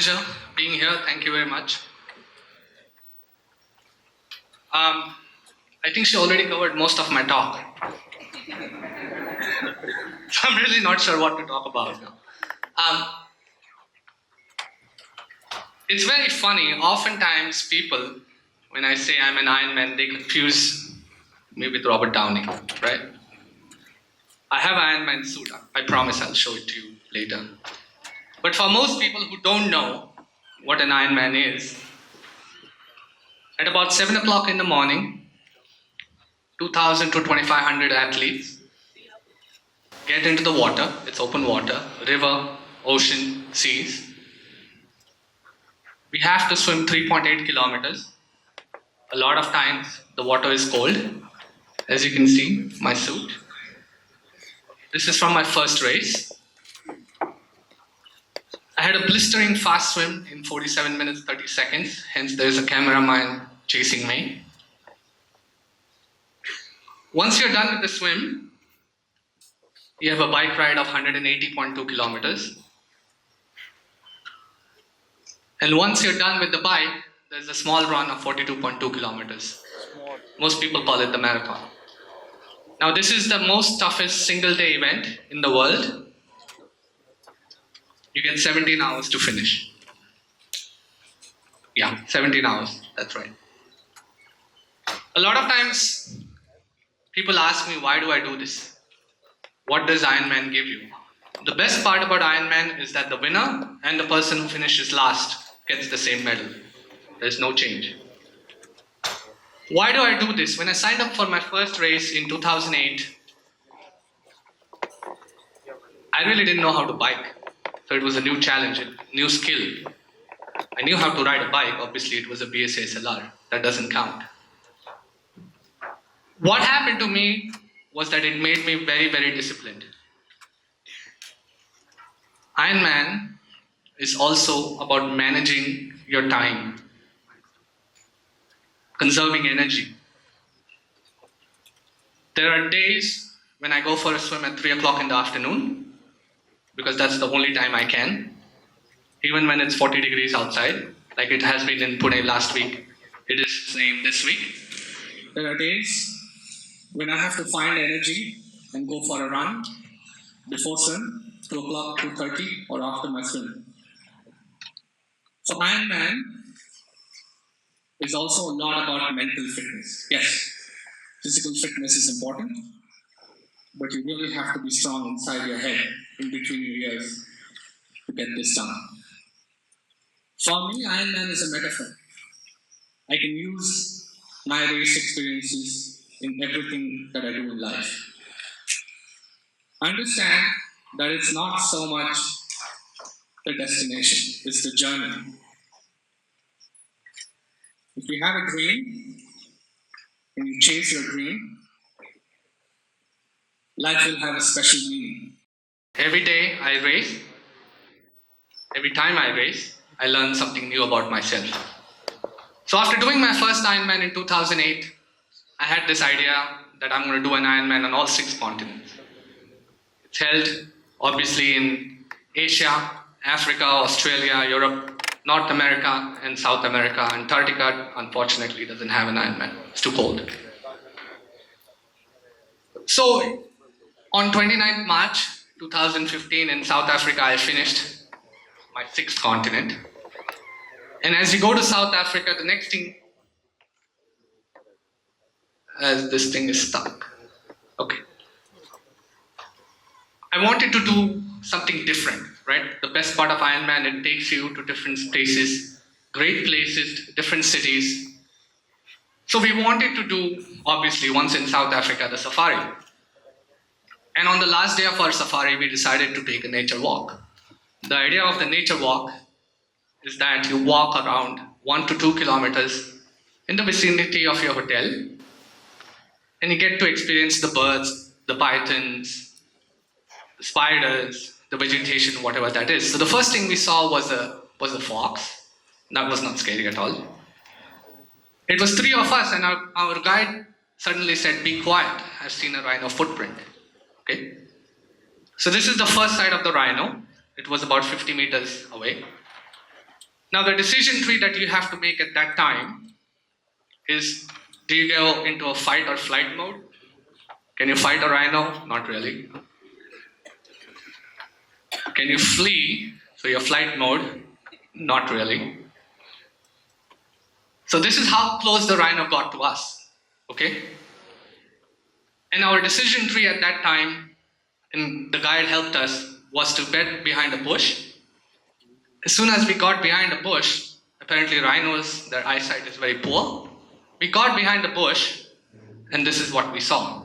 pleasure being here. Thank you very much. I think she already covered most of my talk. So I'm really not sure what to talk about now. It's very funny. Oftentimes people, when I say I'm an Ironman, they confuse me with Robert Downey, right? I have an Ironman suit. I promise I'll show it to you later. But for most people who don't know what an Ironman is, at about 7 o'clock in the morning, 2,000 to 2,500 athletes get into the water. It's open water, river, ocean, seas. We have to swim 3.8 kilometers. A lot of times the water is cold. As you can see, my suit. This is from my first race. I had a blistering fast swim in 47 minutes 30 seconds, hence there is a cameraman chasing me. Once you're done with the swim, you have a bike ride of 180.2 kilometers. And once you're done with the bike, there's a small run of 42.2 kilometers. Most people call it the marathon. Now this is the most toughest single day event in the world. You get 17 hours to finish. Yeah, 17 hours, that's right. A lot of times, people ask me, why do I do this? What does Ironman give you? The best part about Ironman is that the winner and the person who finishes last gets the same medal. There's no change. Why do I do this? When I signed up for my first race in 2008, I really didn't know how to bike. So it was a new challenge, a new skill. I knew how to ride a bike. Obviously, it was a BSA SLR. That doesn't count. What happened to me was that it made me very, very disciplined. Ironman is also about managing your time, conserving energy. There are days when I go for a swim at 3 o'clock in the afternoon, because that's the only time I can, even when it's 40 degrees outside, like it has been in Pune last week. It is the same this week. There are days when I have to find energy and go for a run before swim, 2 o'clock, 2:30, or after my swim. So Ironman is also a lot about mental fitness. Yes, physical fitness is important, but you really have to be strong inside your head, in between your ears, to get this done. For me, Ironman is a metaphor. I can use my race experiences in everything that I do in life. Understand that it's not so much the destination, it's the journey. If you have a dream and you chase your dream, life will have a special meaning. Every day I race, every time I race, I learn something new about myself. So after doing my first Ironman in 2008, I had this idea that I'm going to do an Ironman on all 6 continents. It's held obviously in Asia, Africa, Australia, Europe, North America, and South America. Antarctica, unfortunately, doesn't have an Ironman. It's too cold. So on 29th March 2015 in South Africa, I finished my 6th continent. And as you go to South Africa, the next thing, as this thing is stuck. Okay. I wanted to do something different, right? The best part of Ironman, it takes you to different places, great places, different cities. So we wanted to do, obviously, once in South Africa, the safari. And on the last day of our safari, we decided to take a nature walk. The idea of the nature walk is that you walk around 1 to 2 kilometers in the vicinity of your hotel, and you get to experience the birds, the pythons, the spiders, the vegetation, whatever that is. So the first thing we saw was a fox. That was not scary at all. It was 3 of us, and our guide suddenly said, "Be quiet, I've seen a rhino footprint." Okay? So this is the first sight of the rhino. It was about 50 meters away. Now the decision tree that you have to make at that time is, do you go into a fight or flight mode? Can you fight a rhino? Not really. Can you flee? So your flight mode? Not really. So this is how close the rhino got to us. Okay? And our decision tree at that time, and the guide helped us, was to get behind a bush. As soon as we got behind a bush, apparently rhinos, their eyesight is very poor. We got behind the bush, and this is what we saw.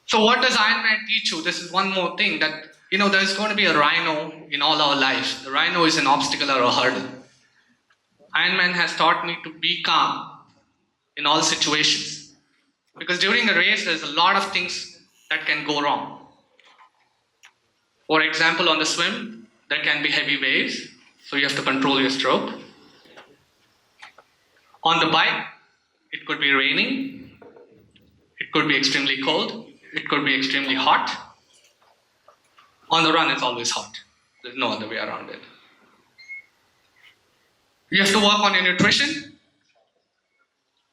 So what does Ironman teach you? This is one more thing that, there's going to be a rhino in all our lives. The rhino is an obstacle or a hurdle. Ironman has taught me to be calm in all situations. Because during a race, there's a lot of things that can go wrong. For example, on the swim, there can be heavy waves, so you have to control your stroke. On the bike, it could be raining, it could be extremely cold, it could be extremely hot. On the run, it's always hot. There's no other way around it. You have to work on your nutrition,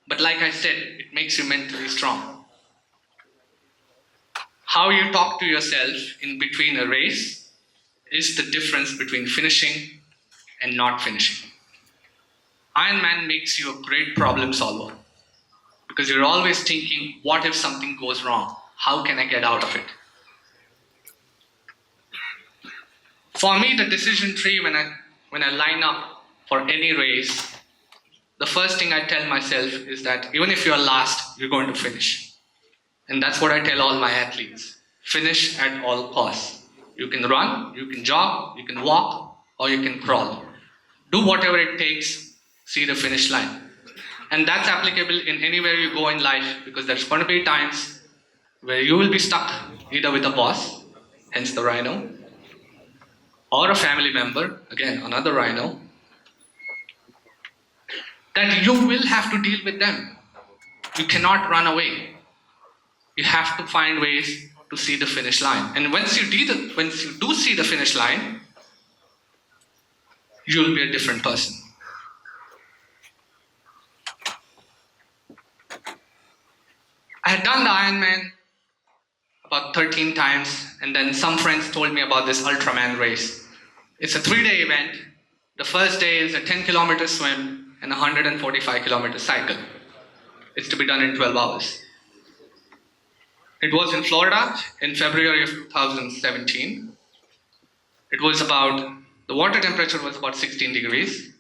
but like I said, it makes you mentally strong. How you talk to yourself in between a race is the difference between finishing and not finishing. Ironman makes you a great problem solver because you're always thinking, what if something goes wrong? How can I get out of it? For me, the decision tree when I line up for any race, the first thing I tell myself is that even if you're last, you're going to finish. And that's what I tell all my athletes. Finish at all costs. You can run, you can jog, you can walk, or you can crawl. Do whatever it takes, see the finish line. And that's applicable in anywhere you go in life, because there's going to be times where you will be stuck either with a boss, hence the rhino, or a family member, again another rhino, that you will have to deal with them. You cannot run away. You have to find ways to see the finish line. And once you do see the finish line, you will be a different person. I had done the Ironman about 13 times, and then some friends told me about this Ultraman race. It's a 3-day event. The first day is a 10-kilometer swim and a 145-kilometer cycle. It's to be done in 12 hours. It was in Florida in February of 2017. The water temperature was about 16 degrees.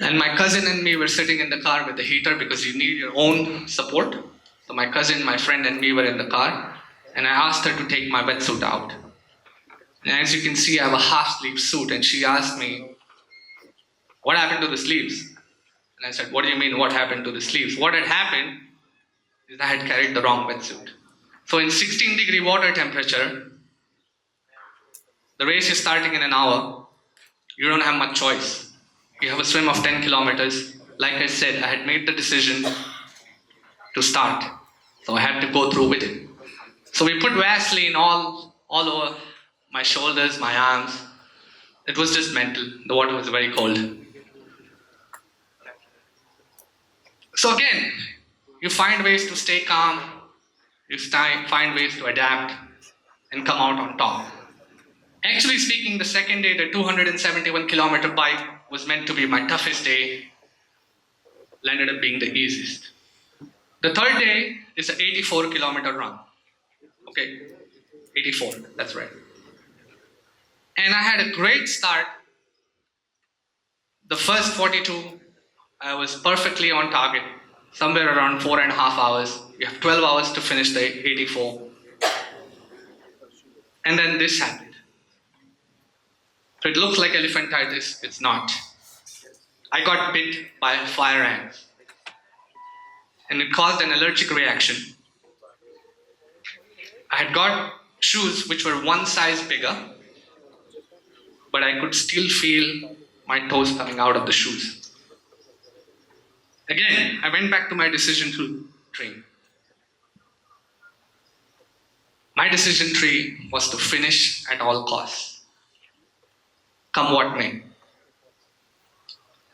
And my cousin and me were sitting in the car with the heater because you need your own support. So my cousin, my friend, and me were in the car. And I asked her to take my wetsuit out. And as you can see, I have a half-sleeve suit. And she asked me, what happened to the sleeves? And I said, what do you mean, what happened to the sleeves? What had happened is I had carried the wrong wetsuit. So in 16-degree water temperature, the race is starting in an hour. You don't have much choice. You have a swim of 10 kilometers. Like I said, I had made the decision to start. So I had to go through with it. So we put Vaseline all over my shoulders, my arms. It was just mental. The water was very cold. So again, you find ways to stay calm. You find ways to adapt and come out on top. Actually speaking, the second day, the 271-kilometer bike was meant to be my toughest day. Ended up being the easiest. The third day is an 84-kilometer run. Okay, 84, that's right. And I had a great start. The first 42, I was perfectly on target, somewhere around 4.5 hours. You have 12 hours to finish the 84. And then this happened. So it looks like elephantitis, it's not. I got bit by fire ants. And it caused an allergic reaction. I had got shoes which were one size bigger, but I could still feel my toes coming out of the shoes. Again, I went back to my decision tree. My decision tree was to finish at all costs. come what may.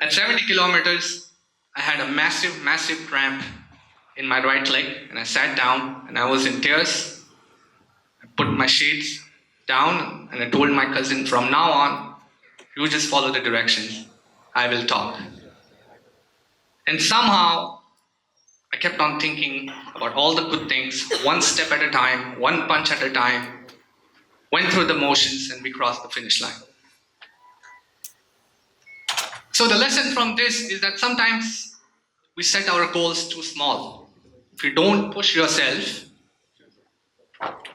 At 70 kilometers, I had a massive, massive cramp in my right leg, and I sat down and I was in tears. I put my shades down and I told my cousin, from now on, you just follow the directions. I will talk. And somehow, I kept on thinking about all the good things, one step at a time, one punch at a time, went through the motions, and we crossed the finish line. So the lesson from this is that sometimes we set our goals too small. If you don't push yourself,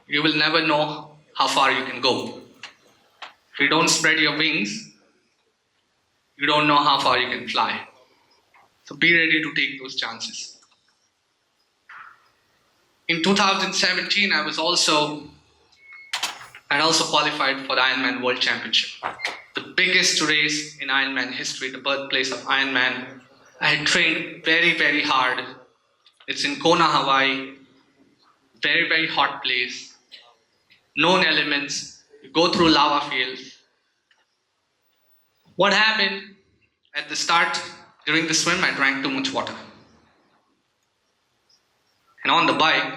you will never know how far you can go. If you don't spread your wings, you don't know how far you can fly. So be ready to take those chances. In 2017, I also qualified for the Ironman World Championship, the biggest race in Ironman history, the birthplace of Ironman. I had trained very, very hard. It's in Kona, Hawaii, very, very hot place, known elements, you go through lava fields. What happened at the start, during the swim, I drank too much water. And on the bike,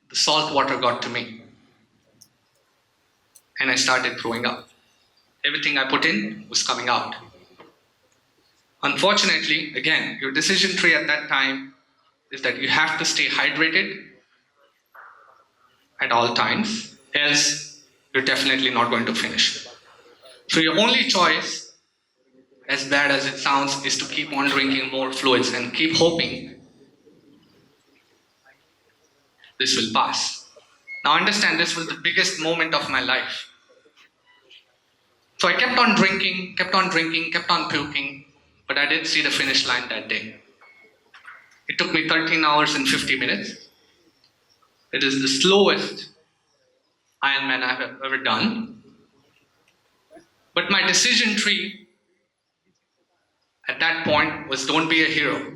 the salt water got to me. And I started throwing up. Everything I put in was coming out. Unfortunately, again, your decision tree at that time is that you have to stay hydrated at all times, else you're definitely not going to finish. So your only choice, as bad as it sounds, is to keep on drinking more fluids and keep hoping this will pass. Now understand, this was the biggest moment of my life. So I kept on drinking, kept on puking, but I didn't see the finish line that day. It took me 13 hours and 50 minutes. It is the slowest Ironman I have ever done. But my decision tree at that point was, don't be a hero.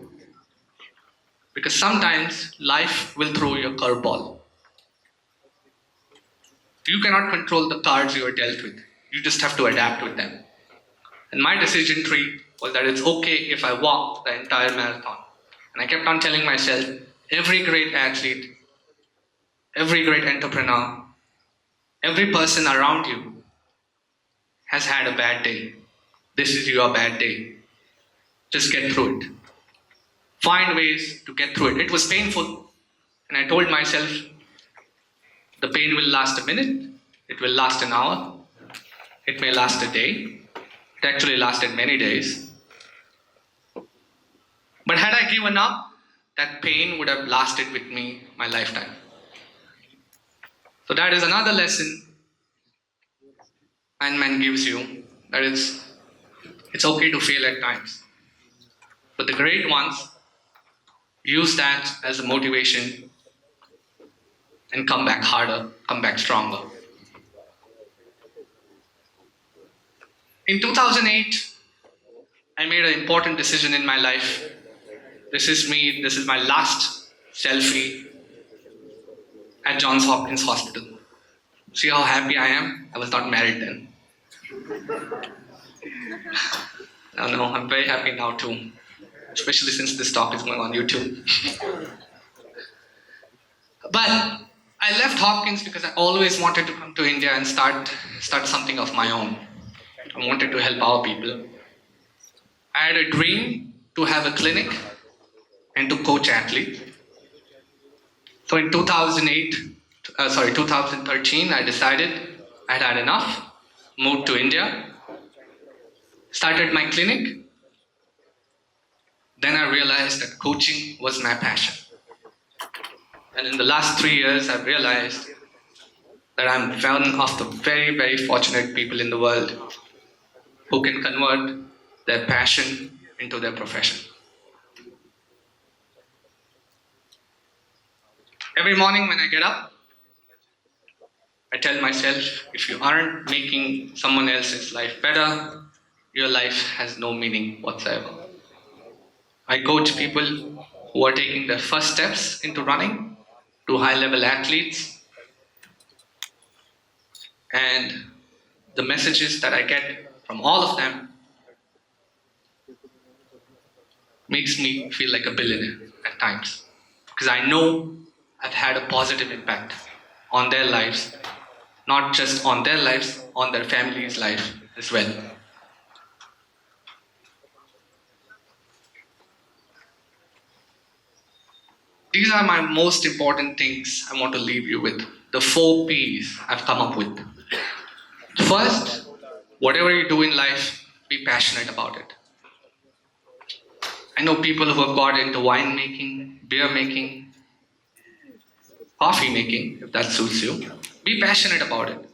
Because sometimes life will throw you a curveball. You cannot control the cards you are dealt with. You just have to adapt with them. And my decision tree was that it's okay if I walk the entire marathon. And I kept on telling myself, every great athlete, every great entrepreneur, every person around you has had a bad day. This is your bad day. Just get through it. Find ways to get through it. It was painful. And I told myself, the pain will last a minute. It will last an hour. It may last a day. It actually lasted many days. But had I given up, that pain would have lasted with me my lifetime. So that is another lesson Ironman gives you, that it's okay to fail at times. But the great ones use that as a motivation and come back harder, come back stronger. In 2008, I made an important decision in my life. This is me, this is my last selfie at Johns Hopkins Hospital. See how happy I am? I was not married then. No, I'm very happy now too, especially since this talk is going on YouTube. But I left Hopkins because I always wanted to come to India and start something of my own. I wanted to help our people. I had a dream to have a clinic and to coach athletes. So in 2013, I decided I'd had enough, moved to India, started my clinic. Then I realized that coaching was my passion. And in the last 3 years, I've realized that I'm one of the very, very fortunate people in the world who can convert their passion into their profession. Every morning when I get up, I tell myself, if you aren't making someone else's life better, your life has no meaning whatsoever. I coach people who are taking their first steps into running, to high-level athletes, and the messages that I get from all of them makes me feel like a billionaire at times. Because I know I've had a positive impact on their lives, not just on their lives, on their family's life as well. These are my most important things I want to leave you with. The 4 P's I've come up with. First, whatever you do in life, be passionate about it. I know people who have got into wine making, beer making, coffee making, if that suits you. Be passionate about it.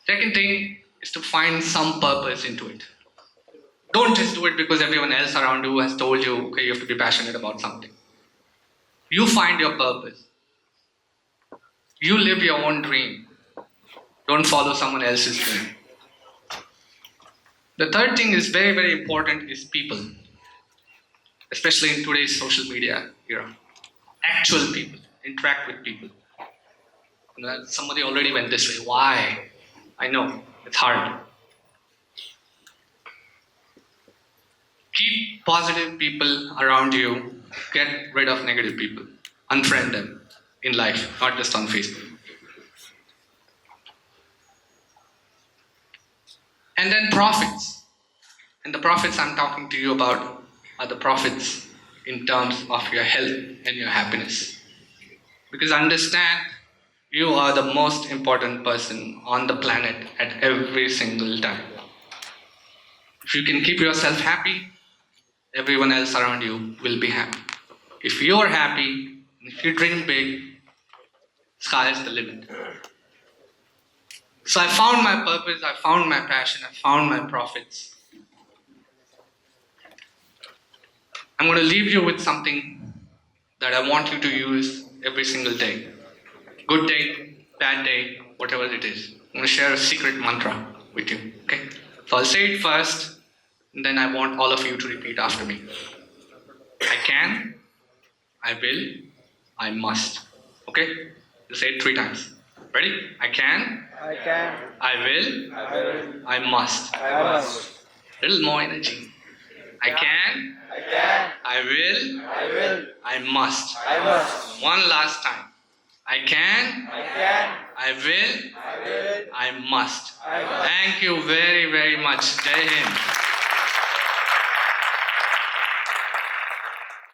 Second thing is to find some purpose into it. Don't just do it because everyone else around you has told you, okay, you have to be passionate about something. You find your purpose. You live your own dream. Don't follow someone else's dream. The third thing is very, very important is people. Especially in today's social media era. Actual people. Interact with people. Somebody already went this way. Why? I know. It's hard. Keep positive people around you. Get rid of negative people. Unfriend them in life, not just on Facebook. And then profits. And the profits I'm talking to you about are the profits in terms of your health and your happiness. Because understand, you are the most important person on the planet at every single time. If you can keep yourself happy, everyone else around you will be happy. If you're happy, if you dream big, sky is the limit. So I found my purpose, I found my passion, I found my profits. I'm going to leave you with something that I want you to use every single day. Good day, bad day, whatever it is. I'm going to share a secret mantra with you. Okay? So I'll say it first, and then I want all of you to repeat after me. I can, I will, I must. Okay? You say it 3 times. Ready? I can, I can, I will, I will, I must. I must. Little more energy. I can, I can, I will, I will, I must. I must. One last time. I can, I can, I will, I will, I must. I must. Thank you very, very much. Jai Hind.